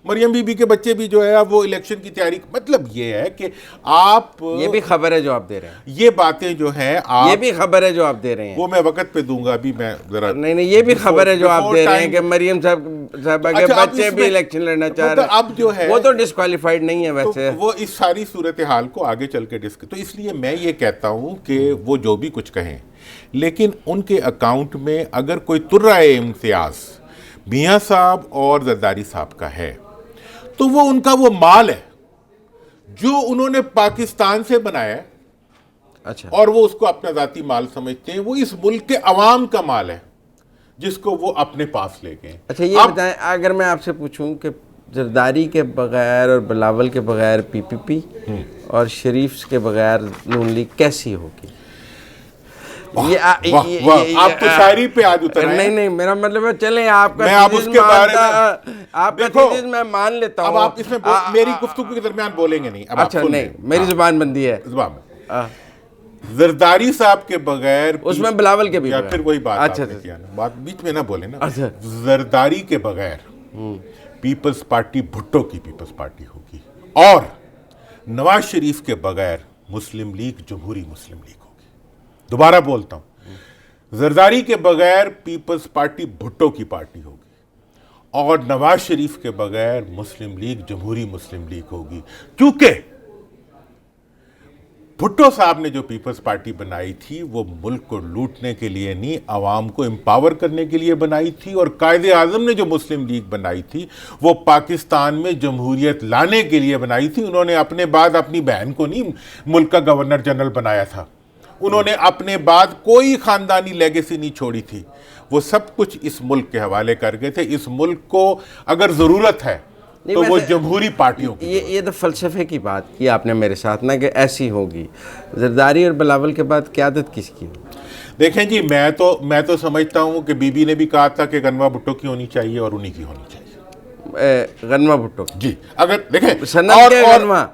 مریم بی بی کے بچے بھی جو ہے اب وہ الیکشن کی تیاری. مطلب یہ ہے کہ آپ, یہ بھی خبر ہے جو آپ دے رہے ہیں, یہ باتیں جو ہیں یہ بھی خبر ہے جو آپ دے رہے ہیں, وہ میں وقت پہ دوں گا. ابھی میں ذرا نہیں یہ بھی خبر ہے جو آپ دے رہے ہیں کہ مریم صاحبہ کے بچے بھی الیکشن لڑنا چاہ رہے ہیں. اب جو ہے وہ تو ڈسکوالیفائڈ نہیں ہے ویسے, وہ اس ساری صورتحال کو آگے چل کے تو اس لیے میں یہ کہتا ہوں کہ وہ جو بھی کچھ کہیں, لیکن ان کے اکاؤنٹ میں اگر کوئی ترہ امتیاز میاں صاحب اور زرداری صاحب کا ہے تو وہ ان کا وہ مال ہے جو انہوں نے پاکستان سے بنایا ہے. اچھا, اور وہ اس کو اپنا ذاتی مال سمجھتے ہیں. وہ اس ملک کے عوام کا مال ہے جس کو وہ اپنے پاس لے گئے. اچھا یہ بتائیں, اگر میں آپ سے پوچھوں کہ زرداری کے بغیر اور بلاول کے بغیر پی پی پی اور شریف کے بغیر نون لیگ کیسی ہوگی؟ آپ تو شاعری پہ آج اتر رہے ہیں. نہیں میرا مطلب ہے چلیں آپ کا میں آپ اس کے بارے میں آپ کا تھیسس میں مان لیتا ہوں. اب آپ اس میں میری گفتگو کے درمیان بولیں گے نہیں. اچھا نہیں, میری زبان بندی ہے. زرداری صاحب کے بغیر, اس میں بلاول کے بھی, یا پھر وہی بات اچھا بات بیچ میں نہ بولیں نا. زرداری کے بغیر پیپلز پارٹی بھٹو کی پیپلز پارٹی ہوگی, اور نواز شریف کے بغیر مسلم لیگ جمہوری مسلم لیگ ہوگی. دوبارہ بولتا ہوں, زرداری کے بغیر پیپلز پارٹی بھٹو کی پارٹی ہوگی, اور نواز شریف کے بغیر مسلم لیگ جمہوری مسلم لیگ ہوگی. کیونکہ بھٹو صاحب نے جو پیپلز پارٹی بنائی تھی وہ ملک کو لوٹنے کے لیے نہیں, عوام کو امپاور کرنے کے لیے بنائی تھی. اور قائد اعظم نے جو مسلم لیگ بنائی تھی وہ پاکستان میں جمہوریت لانے کے لیے بنائی تھی. انہوں نے اپنے بعد اپنی بہن کو نہیں ملک کا گورنر جنرل بنایا تھا. انہوں نے اپنے بعد کوئی خاندانی لیگیسی نہیں چھوڑی تھی. وہ سب کچھ اس ملک کے حوالے کر گئے تھے. اس ملک کو اگر ضرورت ہے تو وہ جمہوری پارٹیوں کی. یہ تو فلسفے کی بات کی آپ نے میرے ساتھ نا کہ ایسی ہوگی. زرداری اور بلاول کے بعد قیادت کس کی؟ دیکھیں جی, میں تو سمجھتا ہوں کہ بی بی نے بھی کہا تھا کہ غنوہ بھٹو کی ہونی چاہیے اور انہی کی ہونی چاہیے. غنوہ بھٹو جی, اگر دیکھیں سنم کے غنوہ,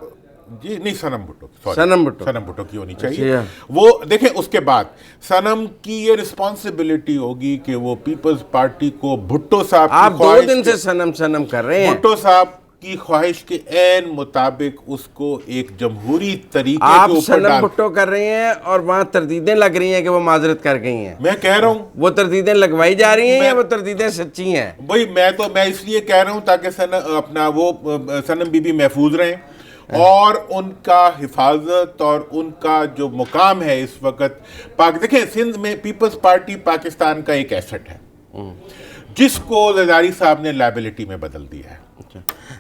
جی نہیں سنم بھٹو, سنم بھٹو کی ہونی چاہیے. وہ دیکھیں اس کے بعد سنم کی یہ رسپانسبلٹی ہوگی کہ وہ پیپلز پارٹی کو بھٹو صاحب کی آپ 2 دن سے سنم کر رہے ہیں, بھٹو صاحب کی خواہش کے عین مطابق اس کو ایک جمہوری طریقے آپ کے اوپر سنم بھٹو کر رہے ہیں اور وہاں تردیدیں لگ رہی ہیں کہ وہ معذرت کر گئی ہیں. میں کہہ رہا ہوں وہ تردیدیں لگوائی جا رہی ہیں یا وہ تردیدیں سچی ہیں؟ بھائی میں اس لیے کہہ رہا ہوں تاکہ اپنا وہ سنم بی بی محفوظ رہیں, اور ان کا حفاظت اور ان کا جو مقام ہے اس وقت. دیکھیں سندھ میں پیپلز پارٹی پاکستان کا ایک ایسٹ ہے جس کو زرداری صاحب نے لائبلٹی میں بدل دیا ہے.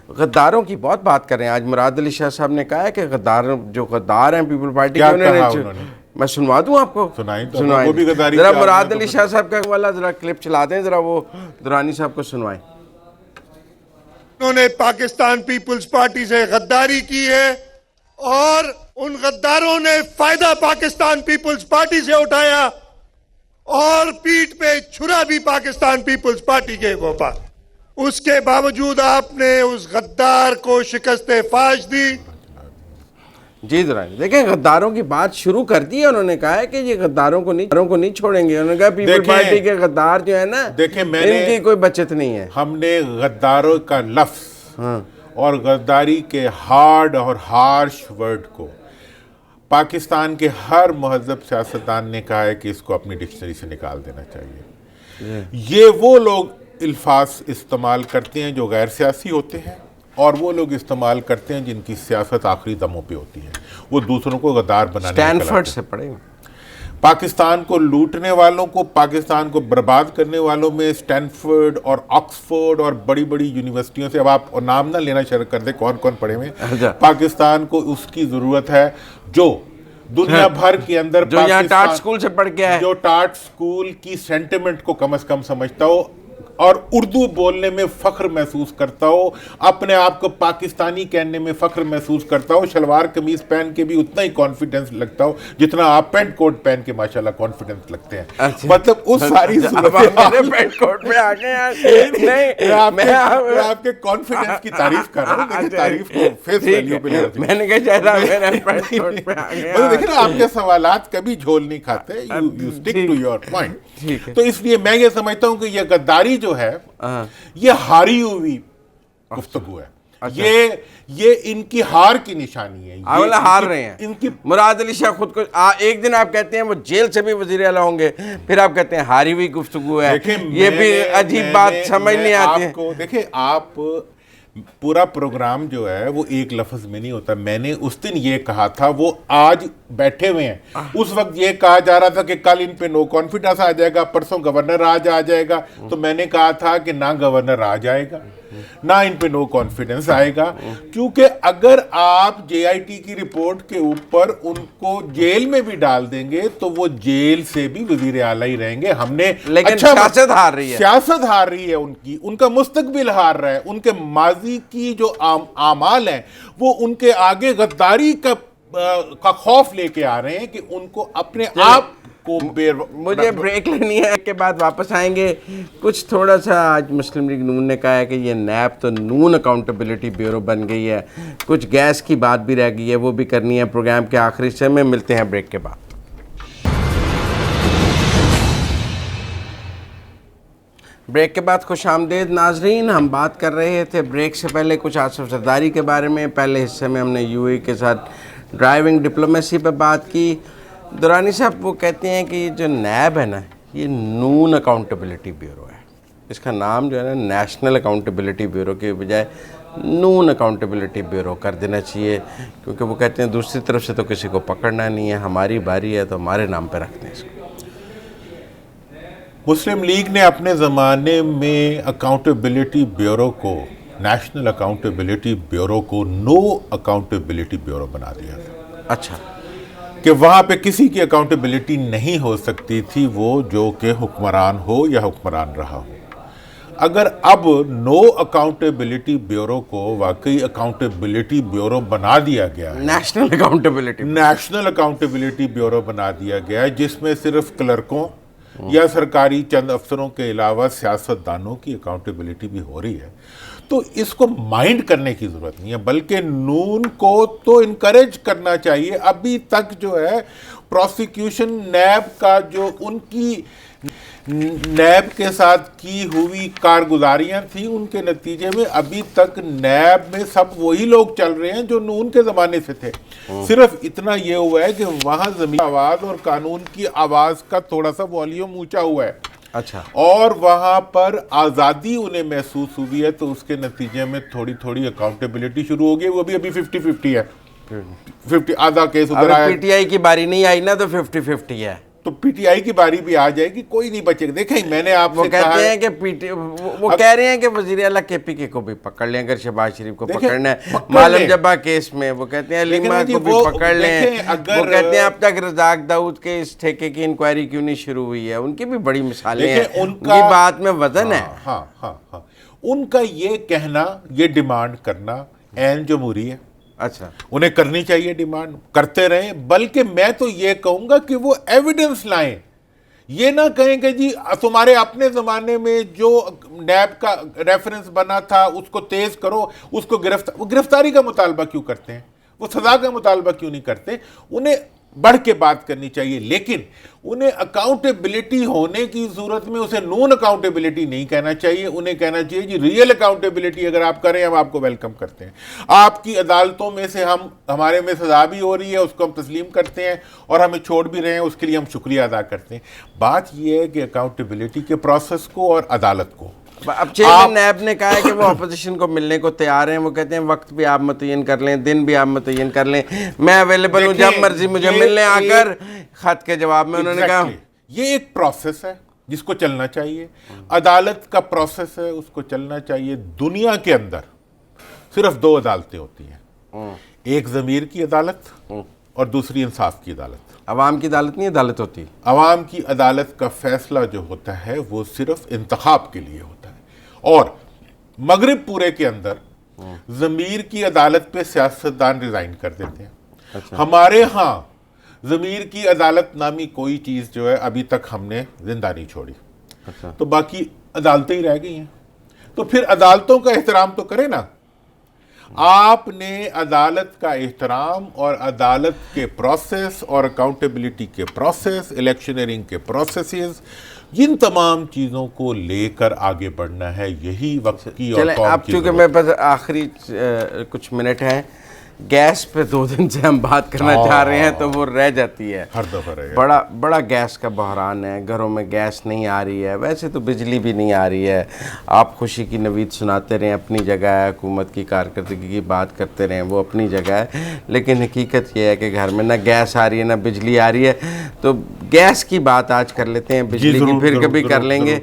غداروں کی بہت بات کر رہے ہیں. آج مراد علی شاہ صاحب نے کہا ہے کہ غدار ہیں پیپل پارٹی کے, انہوں نے میں سنوا دوں آپ کو, ذرا مراد علی شاہ صاحب کا والا ذرا کلپ چلا دیں, ذرا وہ درانی صاحب کو سنوائیں. انہوں نے پاکستان پیپلز پارٹی سے غداری کی ہے اور ان غداروں نے فائدہ پاکستان پیپلز پارٹی سے اٹھایا اور پیٹھ پہ چھرا بھی پاکستان پیپلز پارٹی کے اوپر. اس کے باوجود آپ نے اس غدار کو شکست فاش دی. جی درانی دیکھیں, غداروں کی بات شروع کر دی ہے. انہوں نے کہا ہے کہ یہ غداروں کو نہیں چھوڑیں گے. انہوں نے کہا پیپل پارٹی کے غدار جو ہے نا, ان کی کوئی بچت نہیں ہے. ہم نے غداروں کا لفظ اور غداری کے ہارڈ اور ہارش ورڈ کو پاکستان کے ہر مہذب سیاستدان نے کہا ہے کہ اس کو اپنی ڈکشنری سے نکال دینا چاہیے. یہ وہ لوگ الفاظ استعمال کرتے ہیں جو غیر سیاسی ہوتے ہیں, اور وہ لوگ استعمال کرتے ہیں جن کی سیاست آخری دموں پہ ہوتی ہے. وہ دوسروں کو غدار بنانے اسٹینفورڈ سے پڑھیں. پاکستان کو لوٹنے والوں کو, پاکستان کو برباد کرنے والوں میں اسٹینفورڈ اور آکسفورڈ اور بڑی بڑی یونیورسٹیوں سے, اب آپ نام نہ لینا شروع کر دیں کون کون پڑھے ہوئے. پاکستان کو اس کی ضرورت ہے جو دنیا بھر کے اندر, جو یہاں ٹاٹ سکول سے پڑھ کے آئے, جو ٹاٹ سکول کی سینٹیمنٹ کو کم از کم سمجھتا ہو. اور اردو بولنے میں فخر محسوس کرتا ہو, اپنے آپ کو پاکستانی کہنے میں فخر محسوس کرتا ہو, شلوار قمیض پہن کے بھی اتنا ہی کانفیڈنس لگتا ہو جتنا آپ پینٹ کوٹ پہن کے ماشاءاللہ کانفیڈنس لگتے ہیں. مطلب اس ساری پینٹ کوٹ پہ آ گئے آپ کے کانفیڈنس کی تعریف کر رہا ہوں, تعریف کو فیس ویلیو پہ لے. میں نے کہا دیکھیں نا, آپ کے سوالات کبھی جھول نہیں کھاتے, you stick to your point. تو اس لیے میں یہ سمجھتا ہوں کہ یہ غداری جو ہے یہ ہاری ہوئی گفتگو ہے, یہ ان کی ہار کی نشانی ہے. ہار رہے ہیں ان کی. مراد علی شاہ خود کو ایک دن آپ کہتے ہیں وہ جیل سے بھی وزیر اعلیٰ ہوں گے, پھر آپ کہتے ہیں ہاری ہوئی گفتگو ہے. یہ بھی عجیب بات سمجھ نہیں آتی ہے. دیکھیں آپ پورا پروگرام جو ہے وہ ایک لفظ میں نہیں ہوتا. میں نے اس دن یہ کہا تھا, وہ آج بیٹھے ہوئے ہیں, اس وقت یہ کہا جا رہا تھا کہ کل ان پہ نو کانفیڈنس آ جائے گا, پرسوں گورنر راج آ جائے گا. تو میں نے کہا تھا کہ نہ گورنر راج آئے گا نہ ان پہ نو کانفیڈنس آئے گا, کیونکہ اگر آپ جے آئی ٹی کی رپورٹ کے اوپر ان کو جیل میں بھی ڈال دیں گے تو وہ جیل سے بھی وزیر اعلیٰ ہی رہیں گے. ہم نے لیکن سیاست ہار رہی ہے, سیاست ہار رہی ہے ان کی, ان کا مستقبل ہار رہا ہے. ان کے ماضی کی جو اعمال ہیں وہ ان کے آگے غداری کا خوف لے کے آ رہے ہیں کہ ان کو اپنے آپ کو. مجھے بریک لینی ہے, کے بعد واپس آئیں گے. کچھ تھوڑا سا آج مسلم لیگ نون نے کہا ہے کہ یہ نیب تو نون اکاؤنٹیبلٹی بیورو بن گئی ہے, کچھ گیس کی بات بھی رہ گئی ہے, وہ بھی کرنی ہے. پروگرام کے آخری حصے میں ملتے ہیں بریک کے بعد. بریک کے بعد خوش آمدید ناظرین. ہم بات کر رہے تھے بریک سے پہلے کچھ آصف زرداری کے بارے میں. پہلے حصے میں ہم نے یو اے کے ساتھ ڈرائیونگ ڈپلومیسی پہ بات کی. درانی صاحب وہ کہتے ہیں کہ جو نیب ہے نا, یہ نون اکاؤنٹیبلٹی بیورو ہے. اس کا نام جو ہے نا نیشنل اکاؤنٹیبلٹی بیورو کے بجائے نون اکاؤنٹیبلٹی بیورو کر دینا چاہیے, کیونکہ وہ کہتے ہیں دوسری طرف سے تو کسی کو پکڑنا نہیں ہے, ہماری باری ہے تو ہمارے نام پہ رکھتے ہیں اس کو. مسلم لیگ نے اپنے زمانے میں اکاؤنٹیبلٹی بیورو کو, نیشنل اکاؤنٹیبلٹی بیورو کو نو اکاؤنٹیبلٹی بیورو بنا دیا تھا. اچھا, کہ وہاں پہ کسی کی اکاؤنٹیبلٹی نہیں ہو سکتی تھی, وہ جو کہ حکمران ہو یا حکمران رہا ہو. اگر اب نو اکاؤنٹیبلٹی بیورو کو واقعی اکاؤنٹیبلٹی بیورو بنا دیا گیا ہے, نیشنل اکاؤنٹیبلٹی بیورو بنا دیا گیا ہے, جس میں صرف کلرکوں یا سرکاری چند افسروں کے علاوہ سیاستدانوں کی اکاؤنٹیبلٹی بھی ہو رہی ہے, تو اس کو مائنڈ کرنے کی ضرورت نہیں ہے, بلکہ نون کو تو انکریج کرنا چاہیے. ابھی تک جو ہے پروسیکیوشن نیب کا جو ان کی نیب کے ساتھ کی ہوئی کارگزاریاں تھیں, ان کے نتیجے میں ابھی تک نیب میں سب وہی لوگ چل رہے ہیں جو نون کے زمانے سے تھے. صرف اتنا یہ ہوا ہے کہ وہاں زمین آواز اور قانون کی آواز کا تھوڑا سا والیوم اونچا ہوا ہے. اچھا, اور وہاں پر آزادی انہیں محسوس ہوئی ہے, تو اس کے نتیجے میں تھوڑی تھوڑی اکاؤنٹیبلٹی شروع ہو گئی. وہ بھی ابھی 50-50 ہے, 50 آدھا کیس ادھر آیا. پی ٹی آئی کی باری نہیں آئی نا, تو 50-50 ہے. تو پی ٹی آئی کی باری بھی آ جائے گی, کوئی نہیں بچے گا. دیکھیں میں نے آپ سے کہا, کہتے ہیں کہ وہ کہہ رہے ہیں کہ وزیر اعلیٰ کے پی کے کو بھی پکڑ لیں اگر شہباز شریف کو پکڑنا ہے. معلم جبا کیس میں وہ کہتے ہیں علیمہ کو بھی پکڑ لیں. وہ کہتے ہیں اب تک رزاق داؤد کے اس ٹھیکے کی انکوائری کیوں نہیں شروع ہوئی ہے. ان کی بھی بڑی مثالیں ہیں, ان کی بات میں وزن ہے. ہاں ہاں ہاں, ان کا یہ کہنا, یہ ڈیمانڈ کرنا عین جمہوری ہے. اچھا, انہیں کرنی چاہیے, ڈیمانڈ کرتے رہیں. بلکہ میں تو یہ کہوں گا کہ وہ ایویڈنس لائیں, یہ نہ کہیں کہ جی تمہارے اپنے زمانے میں جو نیب کا ریفرنس بنا تھا اس کو تیز کرو, اس کو گرفتاری کا مطالبہ کیوں کرتے ہیں, وہ سزا کا مطالبہ کیوں نہیں کرتے. انہیں بڑھ کے بات کرنی چاہیے, لیکن انہیں اکاؤنٹیبلٹی ہونے کی صورت میں اسے نون اکاؤنٹیبلٹی نہیں کہنا چاہیے. انہیں کہنا چاہیے جی ریئل اکاؤنٹیبلٹی اگر آپ کریں ہم آپ کو ویلکم کرتے ہیں. آپ کی عدالتوں میں سے ہمارے میں سزا بھی ہو رہی ہے, اس کو ہم تسلیم کرتے ہیں, اور ہمیں چھوڑ بھی رہے ہیں, اس کے لیے ہم شکریہ ادا کرتے ہیں. بات یہ ہے کہ اکاؤنٹیبلٹی کے پروسیس کو اور عدالت کو, اب چیئرمین نیب نے کہا ہے کہ وہ اپوزیشن کو ملنے کو تیار ہیں. وہ کہتے ہیں وقت بھی آپ متعین کر لیں, دن بھی آپ متعین کر لیں, میں اویلیبل ہوں, جب مرضی مجھے مل لیں آ کر. خط کے جواب میں انہوں نے کہا یہ ایک پروسیس ہے جس کو چلنا چاہیے, عدالت کا پروسیس ہے اس کو چلنا چاہیے. دنیا کے اندر صرف 2 عدالتیں ہوتی ہیں, ایک ضمیر کی عدالت اور دوسری انصاف کی عدالت. عوام کی عدالت نہیں عدالت ہوتی. عوام کی عدالت کا فیصلہ جو ہوتا ہے وہ صرف انتخاب کے لیے ہوتا ہے. اور مغرب پورے کے اندر ضمیر کی عدالت پہ سیاستدان ریزائن کر دیتے ہیں. ہمارے ہاں ضمیر کی عدالت نامی کوئی چیز جو ہے ابھی تک ہم نے زندہ نہیں چھوڑی. تو باقی عدالتیں ہی رہ گئی ہیں. تو پھر عدالتوں کا احترام تو کریں نا. آپ نے عدالت کا احترام اور عدالت کے پروسیس اور اکاؤنٹیبلٹی کے پروسیس، الیکشنئرنگ کے پروسیسز، ان تمام چیزوں کو لے کر آگے بڑھنا ہے. یہی وقت کی اور چلیں قوم اب کی چونکہ ضرورت میرے پاس آخری کچھ منٹ ہیں، گیس پہ 2 دن سے ہم بات کرنا چاہ رہے ہیں تو وہ رہ جاتی ہے. ہر دفعہ رہے گا. بڑا گیس کا بحران ہے. گھروں میں گیس نہیں آ رہی ہے، ویسے تو بجلی بھی نہیں آ رہی ہے. آپ خوشی کی نوید سناتے رہیں، اپنی جگہ ہے، حکومت کی کارکردگی کی بات کرتے رہیں، وہ اپنی جگہ ہے. لیکن حقیقت یہ ہے کہ گھر میں نہ گیس آ رہی ہے نہ بجلی آ رہی ہے. تو گیس کی بات آج کر لیتے ہیں، بجلی کی پھر کبھی کر لیں گے.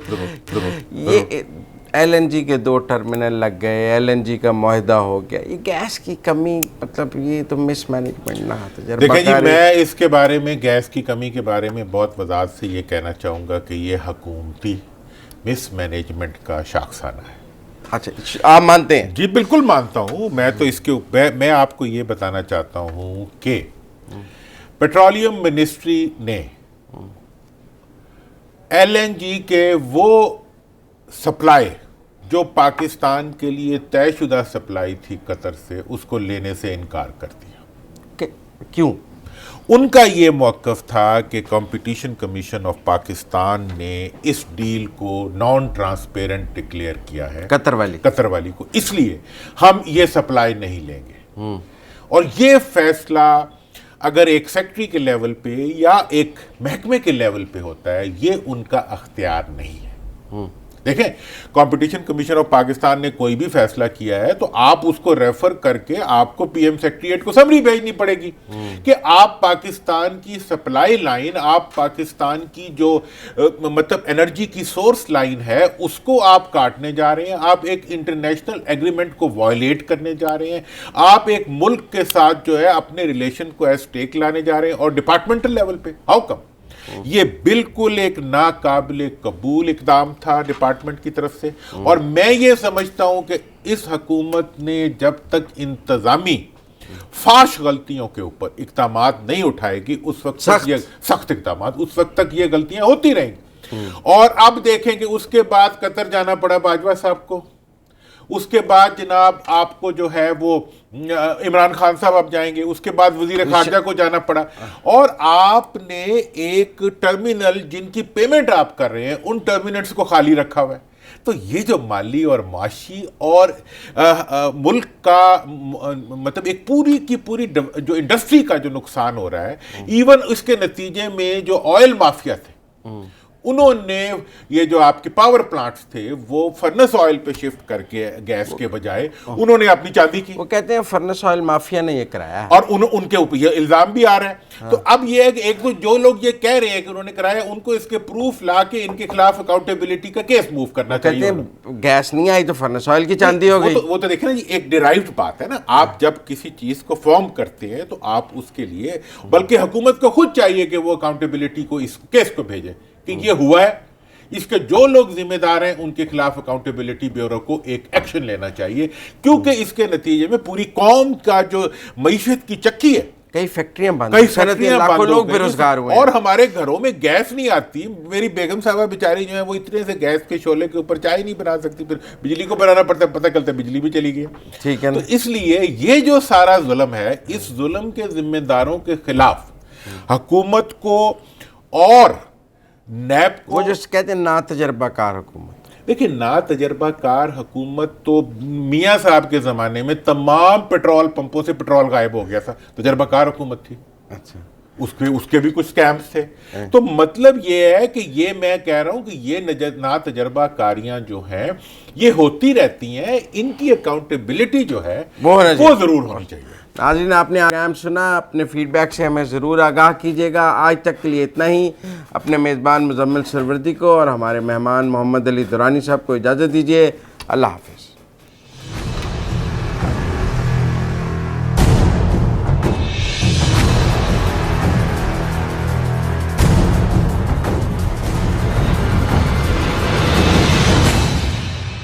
یہ ایل این جی کے 2 ٹرمینل لگ گئے، ایل این جی کا معاہدہ ہو گیا. یہ گیس کی کمی، مطلب یہ تو مس مینجمنٹ نہ تجربہ. دیکھیں جی، میں اس کے بارے میں گیس کی کمی کے بارے میں بہت وضاحت سے یہ کہنا چاہوں گا کہ یہ حکومتی مس مینجمنٹ کا شاخسانہ ہے. اچھا، آپ مانتے ہیں؟ جی بالکل مانتا ہوں. میں تو اس کے میں آپ کو یہ بتانا چاہتا ہوں کہ پیٹرولیم منسٹری نے ایل این جی کے وہ سپلائی جو پاکستان کے لیے طے شدہ سپلائی تھی قطر سے، اس کو لینے سے انکار کر دیا. کیوں؟ ان کا یہ موقف تھا کہ کمپٹیشن کمیشن آف پاکستان نے اس ڈیل کو نان ٹرانسپیرنٹ ڈکلیئر کیا ہے، قطر والی کو، اس لیے ہم یہ سپلائی نہیں لیں گے. اور یہ فیصلہ اگر ایک سیکٹری کے لیول پہ یا ایک محکمے کے لیول پہ ہوتا ہے، یہ ان کا اختیار نہیں ہے. دیکھیں، کمپٹیشن کمیشن آف پاکستان نے کوئی بھی فیصلہ کیا ہے تو آپ اس کو ریفر کر کے آپ کو پی ایم سیکریٹریٹ کو سمری بھیجنی پڑے گی کہ آپ پاکستان کی سپلائی لائن، آپ پاکستان کی جو مطلب انرجی کی سورس لائن ہے، اس کو آپ کاٹنے جا رہے ہیں، آپ ایک انٹرنیشنل ایگریمنٹ کو وائلیٹ کرنے جا رہے ہیں، آپ ایک ملک کے ساتھ جو ہے اپنے ریلیشن کو ایز اسٹیک لانے جا رہے ہیں، اور ڈپارٹمنٹل لیول پہ. How come? یہ بالکل ایک ناقابل قبول اقدام تھا ڈپارٹمنٹ کی طرف سے. اور میں یہ سمجھتا ہوں کہ اس حکومت نے جب تک انتظامی فاش غلطیوں کے اوپر اقدامات نہیں اٹھائے گی، اس وقت تک یہ سخت اقدامات، اس وقت تک یہ غلطیاں ہوتی رہیں گی. اور اب دیکھیں کہ اس کے بعد قطر جانا پڑا باجوہ صاحب کو، اس کے بعد جناب آپ کو جو ہے وہ عمران خان صاحب اب جائیں گے، اس کے بعد وزیر خارجہ کو جانا پڑا، اور آپ نے ایک ٹرمینل جن کی پیمنٹ آپ کر رہے ہیں ان ٹرمینلز کو خالی رکھا ہوا ہے. تو یہ جو مالی اور معاشی اور ملک کا مطلب ایک پوری کی پوری جو انڈسٹری کا جو نقصان ہو رہا ہے، ایون اس کے نتیجے میں جو آئل مافیا تھے انہوں نے یہ جو آپ کے پاور پلانٹس تھے وہ فرنس آئل پہ شفٹ کر کے گیس کے بجائے انہوں نے اپنی چاندی کی. وہ کہتے ہیں فرنس آئل مافیا نے یہ کرایا ہے، اور ان کے اوپر یہ الزام بھی آ رہا ہے. تو اب یہ ہے کہ ایک تو جو لوگ یہ کہہ رہے ہیں کہ انہوں نے کرایا، ان کو اس کے پروف لا کے ان کے خلاف اکاؤنٹیبلٹی کا کیس موو کرنا چاہیے. کہتے ہیں گیس نہیں آئی تو فرنس آئل کی چاندی ہو گئی. وہ تو دیکھیں نا جی، ایک ڈیرائیوڈ بات ہے نا. آپ جب کسی چیز کو فارم کرتے ہیں تو آپ اس کے لیے، بلکہ حکومت کو خود چاہیے کہ وہ اکاؤنٹیبلٹی کو اس کیس کو بھیجے کہ یہ ہوا ہے، اس کے جو لوگ ذمہ دار ہیں ان کے خلاف اکاؤنٹیبلٹی بیورو کو ایک ایکشن لینا چاہیے، کیونکہ اس کے نتیجے میں پوری قوم کا جو معیشت کی چکی ہے، کئی فیکٹریاں بند ہیں، لاکھوں لوگ بے روزگار ہوئے ہیں، اور ہمارے گھروں میں گیس نہیں آتی. میری بیگم صاحبہ بیچاری جو ہے وہ اتنے سے گیس کے شعلے کے اوپر چائے نہیں بنا سکتی، پھر بجلی کو بنانا پڑتا ہے، پتہ چلتا ہے بجلی بھی چلی گئی. ٹھیک ہے. تو اس لیے یہ جو سارا ظلم ہے، اس ظلم کے ذمہ داروں کے خلاف حکومت کو اور نیب کو، وہ جو کہتے ہیں نا تجربہ کار حکومت، دیکھیں نا تجربہ کار حکومت تو میاں صاحب کے زمانے میں تمام پیٹرول پمپوں سے پیٹرول غائب ہو گیا تھا، تجربہ کار حکومت تھی. اچھا، اس کے بھی کچھ سکیمز تھے. تو مطلب یہ ہے کہ یہ میں کہہ رہا ہوں کہ یہ نا تجربہ کاریاں جو ہیں یہ ہوتی رہتی ہیں، ان کی اکاؤنٹیبلٹی جو ہے وہ ضرور ہونی چاہیے. ناظرین، آپ نے پروگرام سنا، اپنے فیڈ بیک سے ہمیں ضرور آگاہ کیجیے گا. آج تک کے لیے اتنا ہی. اپنے میزبان مزمل سروردی کو اور ہمارے مہمان محمد علی درانی صاحب کو اجازت دیجیے. اللہ حافظ.